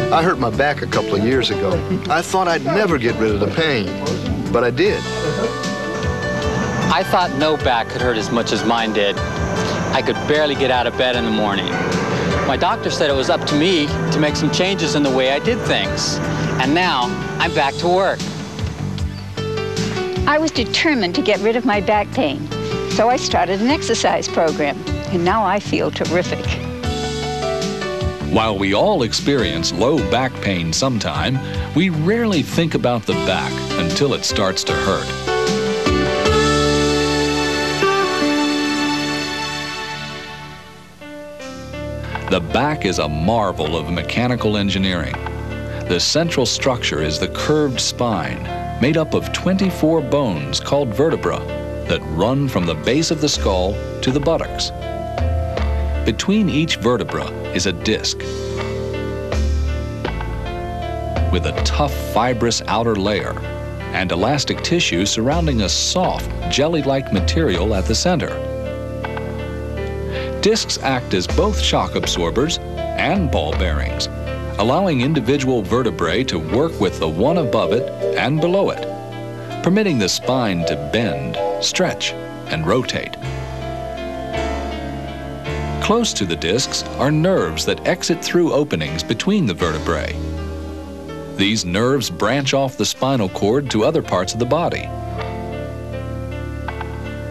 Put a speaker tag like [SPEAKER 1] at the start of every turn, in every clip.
[SPEAKER 1] I hurt my back a couple of years ago. I thought I'd never get rid of the pain, but I did.
[SPEAKER 2] I thought no back could hurt as much as mine did. I could barely get out of bed in the morning. My doctor said it was up to me to make some changes in the way I did things. And now, I'm back to work.
[SPEAKER 3] I was determined to get rid of my back pain, so I started an exercise program, and now I feel terrific.
[SPEAKER 4] While we all experience low back pain sometime, we rarely think about the back until it starts to hurt. The back is a marvel of mechanical engineering. The central structure is the curved spine, made up of 24 bones called vertebra that run from the base of the skull to the buttocks. Between each vertebra is a disc with a tough, fibrous outer layer and elastic tissue surrounding a soft, jelly-like material at the center. Discs act as both shock absorbers and ball bearings, allowing individual vertebrae to work with the one above it and below it, permitting the spine to bend, stretch, and rotate. Close to the discs are nerves that exit through openings between the vertebrae. These nerves branch off the spinal cord to other parts of the body.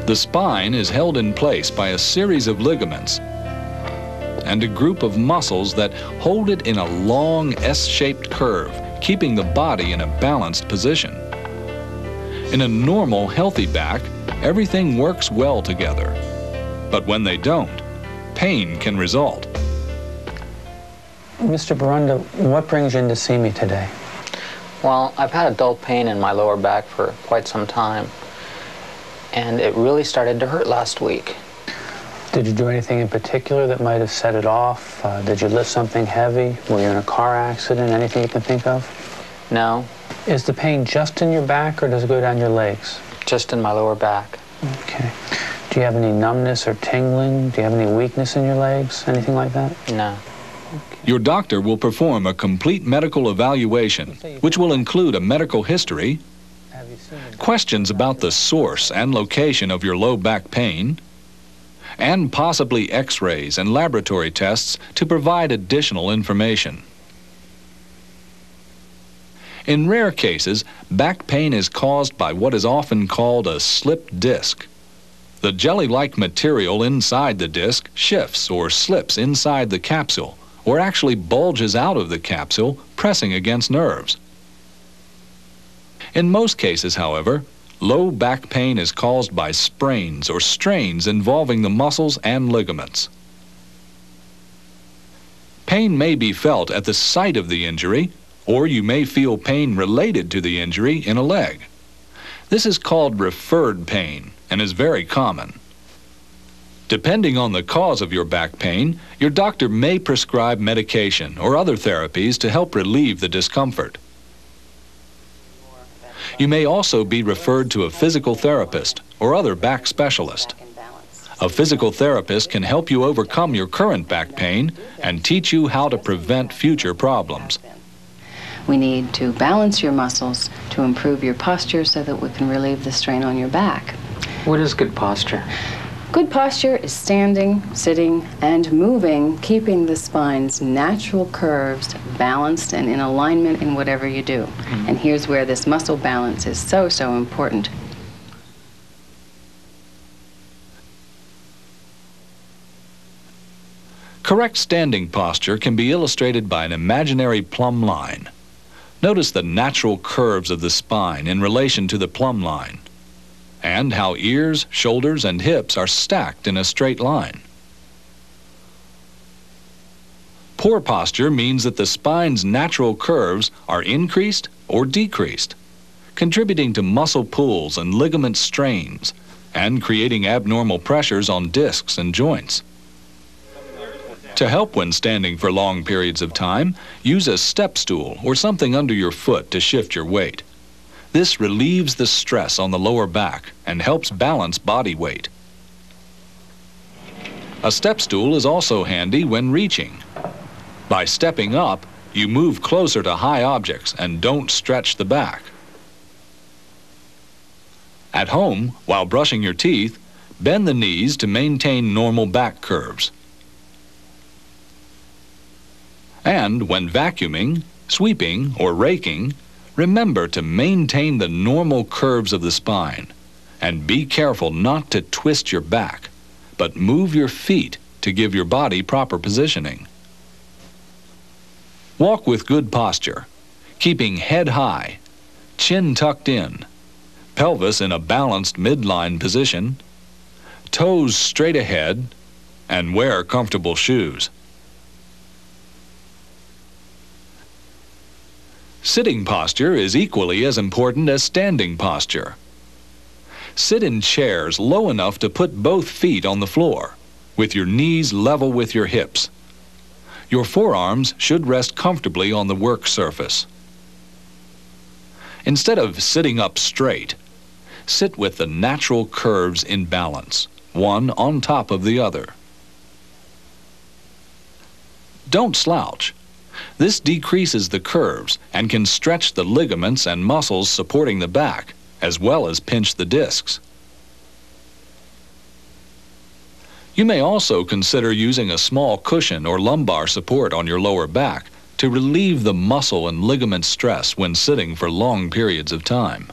[SPEAKER 4] The spine is held in place by a series of ligaments and a group of muscles that hold it in a long S-shaped curve, keeping the body in a balanced position. In a normal, healthy back, everything works well together. But when they don't, pain can result.
[SPEAKER 5] Mr. Barunda, what brings you in to see me today?
[SPEAKER 2] Well, I've had a dull pain in my lower back for quite some time, and it really started to hurt last week.
[SPEAKER 5] Did you do anything in particular that might have set it off? Did you lift something heavy? Were you in a car accident? Anything you can think of?
[SPEAKER 2] No.
[SPEAKER 5] Is the pain just in your back, or does it go down your legs?
[SPEAKER 2] Just in my lower back.
[SPEAKER 5] Okay. Do you have any numbness or tingling? Do you have any weakness in your legs? Anything like that?
[SPEAKER 2] No.
[SPEAKER 4] Your doctor will perform a complete medical evaluation, which will include a medical history, questions about the source and location of your low back pain, and possibly x-rays and laboratory tests to provide additional information. In rare cases, back pain is caused by what is often called a slipped disc. The jelly-like material inside the disc shifts or slips inside the capsule, or actually bulges out of the capsule, pressing against nerves. In most cases, however, low back pain is caused by sprains or strains involving the muscles and ligaments. Pain may be felt at the site of the injury, or you may feel pain related to the injury in a leg. This is called referred pain and is very common. Depending on the cause of your back pain, your doctor may prescribe medication or other therapies to help relieve the discomfort. You may also be referred to a physical therapist or other back specialist. A physical therapist can help you overcome your current back pain and teach you how to prevent future problems.
[SPEAKER 6] We need to balance your muscles to improve your posture so that we can relieve the strain on your back.
[SPEAKER 2] What is good posture?
[SPEAKER 6] Good posture is standing, sitting, and moving, keeping the spine's natural curves balanced and in alignment in whatever you do. And here's where this muscle balance is so, so important.
[SPEAKER 4] Correct standing posture can be illustrated by an imaginary plumb line. Notice the natural curves of the spine in relation to the plumb line, and how ears, shoulders, and hips are stacked in a straight line. Poor posture means that the spine's natural curves are increased or decreased, contributing to muscle pulls and ligament strains, and creating abnormal pressures on discs and joints. To help when standing for long periods of time, use a step stool or something under your foot to shift your weight. This relieves the stress on the lower back and helps balance body weight. A step stool is also handy when reaching. By stepping up, you move closer to high objects and don't stretch the back. At home, while brushing your teeth, bend the knees to maintain normal back curves. And when vacuuming, sweeping, or raking, remember to maintain the normal curves of the spine, and be careful not to twist your back, but move your feet to give your body proper positioning. Walk with good posture, keeping head high, chin tucked in, pelvis in a balanced midline position, toes straight ahead, and wear comfortable shoes. Sitting posture is equally as important as standing posture. Sit in chairs low enough to put both feet on the floor, with your knees level with your hips. Your forearms should rest comfortably on the work surface. Instead of sitting up straight, sit with the natural curves in balance, one on top of the other. Don't slouch. This decreases the curves and can stretch the ligaments and muscles supporting the back, as well as pinch the discs. You may also consider using a small cushion or lumbar support on your lower back to relieve the muscle and ligament stress when sitting for long periods of time.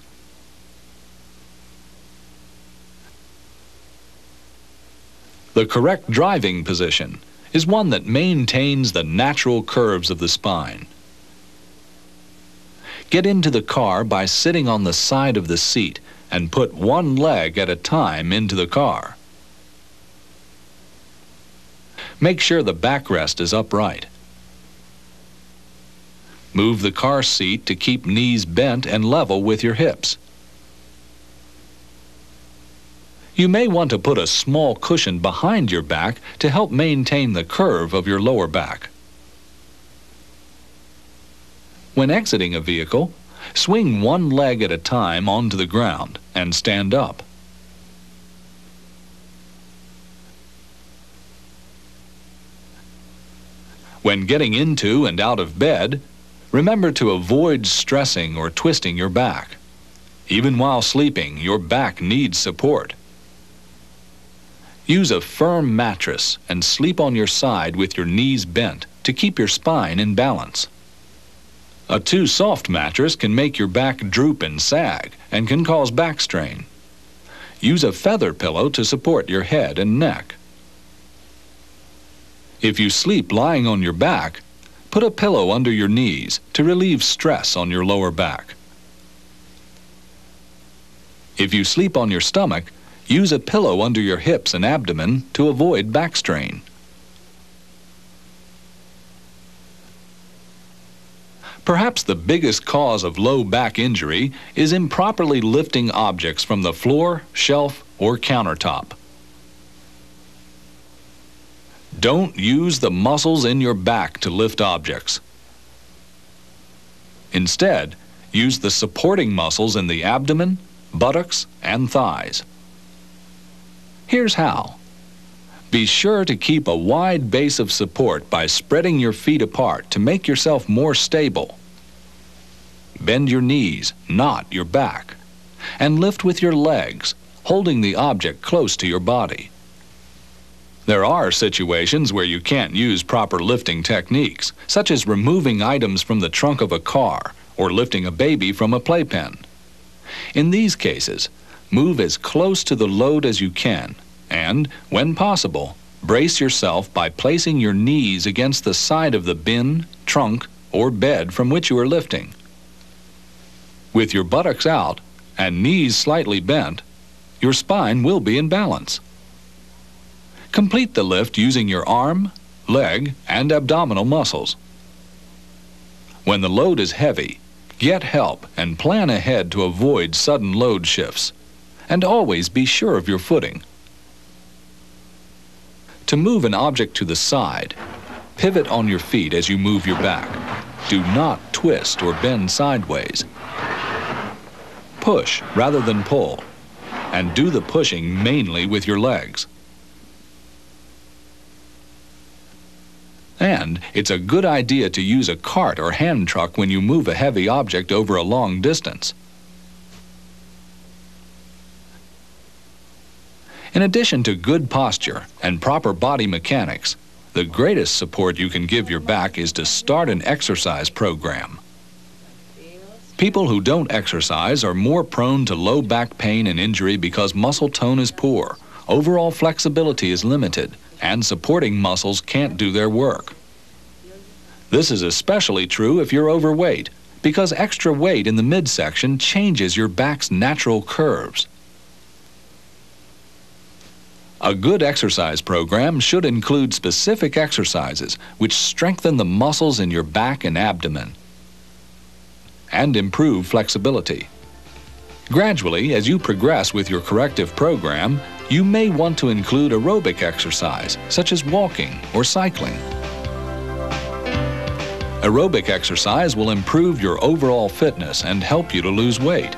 [SPEAKER 4] The correct driving position is one that maintains the natural curves of the spine. Get into the car by sitting on the side of the seat and put one leg at a time into the car. Make sure the backrest is upright. Move the car seat to keep knees bent and level with your hips. You may want to put a small cushion behind your back to help maintain the curve of your lower back. When exiting a vehicle, swing one leg at a time onto the ground and stand up. When getting into and out of bed, remember to avoid stressing or twisting your back. Even while sleeping, your back needs support. Use a firm mattress and sleep on your side with your knees bent to keep your spine in balance. A too soft mattress can make your back droop and sag and can cause back strain. Use a feather pillow to support your head and neck. If you sleep lying on your back, put a pillow under your knees to relieve stress on your lower back. If you sleep on your stomach, use a pillow under your hips and abdomen to avoid back strain. Perhaps the biggest cause of low back injury is improperly lifting objects from the floor, shelf, or countertop. Don't use the muscles in your back to lift objects. Instead, use the supporting muscles in the abdomen, buttocks, and thighs. Here's how. Be sure to keep a wide base of support by spreading your feet apart to make yourself more stable. Bend your knees, not your back, and lift with your legs, holding the object close to your body. There are situations where you can't use proper lifting techniques, such as removing items from the trunk of a car or lifting a baby from a playpen. In these cases, move as close to the load as you can and, when possible, brace yourself by placing your knees against the side of the bin, trunk, or bed from which you are lifting. With your buttocks out and knees slightly bent, your spine will be in balance. Complete the lift using your arm, leg, and abdominal muscles. When the load is heavy, get help and plan ahead to avoid sudden load shifts. And always be sure of your footing. To move an object to the side, pivot on your feet as you move your back. Do not twist or bend sideways. Push rather than pull, and do the pushing mainly with your legs. And it's a good idea to use a cart or hand truck when you move a heavy object over a long distance. In addition to good posture and proper body mechanics, the greatest support you can give your back is to start an exercise program. People who don't exercise are more prone to low back pain and injury because muscle tone is poor, overall flexibility is limited, and supporting muscles can't do their work. This is especially true if you're overweight, because extra weight in the midsection changes your back's natural curves. A good exercise program should include specific exercises which strengthen the muscles in your back and abdomen and improve flexibility. Gradually, as you progress with your corrective program, you may want to include aerobic exercise, such as walking or cycling. Aerobic exercise will improve your overall fitness and help you to lose weight.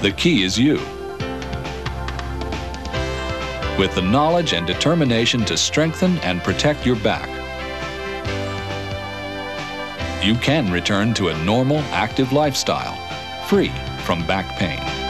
[SPEAKER 4] The key is you. With the knowledge and determination to strengthen and protect your back, you can return to a normal, active lifestyle, free from back pain.